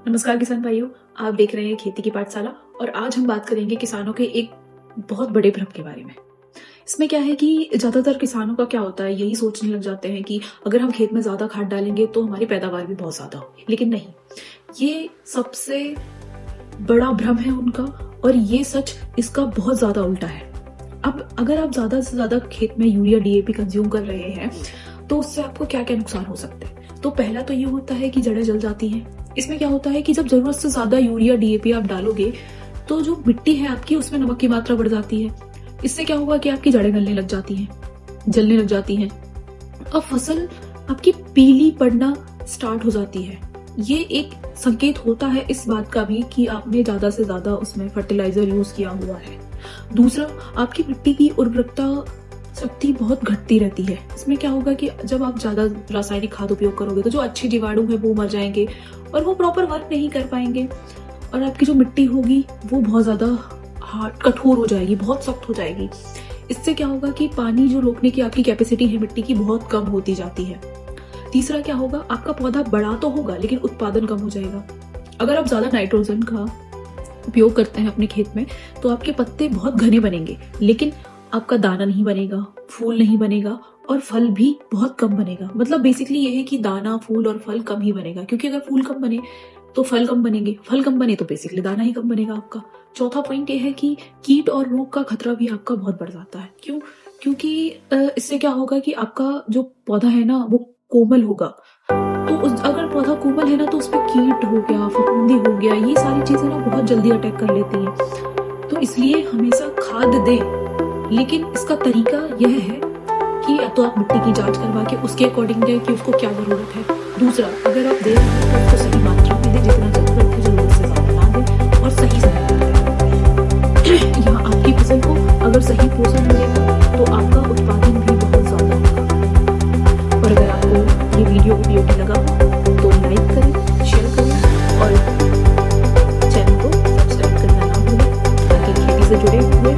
नमस्कार किसान भाइयों, आप देख रहे हैं खेती की पाठशाला। और आज हम बात करेंगे किसानों के एक बहुत बड़े भ्रम के बारे में। इसमें क्या है कि ज्यादातर किसानों का क्या होता है, यही सोचने लग जाते हैं कि अगर हम खेत में ज्यादा खाद डालेंगे तो हमारी पैदावार भी बहुत ज्यादा होगी। लेकिन नहीं, ये सबसे बड़ा भ्रम है उनका, और ये सच इसका बहुत ज्यादा उल्टा है। अब अगर आप ज्यादा से ज्यादा खेत में यूरिया डीएपी कंज्यूम कर रहे हैं तो उससे आपको क्या क्या नुकसान हो सकते हैं। तो पहला तो ये होता है कि जड़ें जल जाती हैं। इसमें क्या होता है कि जब जरूरत से ज्यादा यूरिया डीएपी आप डालोगे तो जो मिट्टी है आपकी, उसमें नमक की मात्रा बढ़ जाती है। इससे क्या होगा कि आपकी जड़ें गलने लग जाती हैं, जलने लग जाती हैं, और फसल आपकी पीली पड़ना स्टार्ट हो जाती है। ये एक संकेत होता है इस बात का भी कि आपने ज्यादा से ज्यादा उसमें फर्टिलाइजर यूज किया हुआ है। दूसरा, आपकी मिट्टी की उर्वरकता शक्ति बहुत घटती रहती है। इसमें क्या होगा कि जब आप ज्यादा रासायनिक खाद उपयोग करोगे तो जो अच्छे जीवाणु है वो मर जाएंगे और वो प्रॉपर वर्क नहीं कर पाएंगे, और आपकी जो मिट्टी होगी वो बहुत ज्यादा हार्ड, कठोर हो जाएगी, बहुत सख्त हो जाएगी। इससे क्या होगा कि पानी जो रोकने की आपकी कैपेसिटी है मिट्टी की, बहुत कम होती जाती है। तीसरा क्या होगा, आपका पौधा बड़ा तो होगा लेकिन उत्पादन कम हो जाएगा। अगर आप ज्यादा नाइट्रोजन का उपयोग करते हैं अपने खेत में तो आपके पत्ते बहुत घने बनेंगे, लेकिन आपका दाना नहीं बनेगा, फूल नहीं बनेगा, और फल भी बहुत कम बनेगा। मतलब बेसिकली ये है कि दाना, फूल और फल कम ही बनेगा, क्योंकि अगर फूल कम बने तो फल कम बनेंगे, फल कम बने तो बेसिकली दाना ही कम बनेगा आपका। चौथा पॉइंट ये है कि कीट और रोग का खतरा भी आपका बहुत बढ़ जाता है। क्यों? क्योंकि इससे क्या होगा कि आपका जो पौधा है ना वो कोमल होगा। तो अगर पौधा कोमल है ना तो उसमें कीट हो गया, फफूंदी हो गया, ये सारी चीजें ना बहुत जल्दी अटैक कर लेती हैं। तो इसलिए हमेशा खाद दें, लेकिन इसका तरीका यह है कि या तो आप मिट्टी की जांच करवा के उसके अकॉर्डिंग दें कि उसको क्या जरूरत है। दूसरा, अगर आप दे रहे हैं तो उसको सही मात्रा में दें, जितना जरूरत है जरूरत से ज्यादा ना दें, और सही समय पर दें। यहाँ आपकी फसल को अगर सही पोषण मिलेगा तो आपका उत्पादन भी बहुत ज्यादा होगा। और अगर आपको ये वीडियो उपयोगी लगा तो लाइक करें, शेयर करें और चैनल को सब्सक्राइब करना ना भूलें, ताकि खेती से जुड़े हुए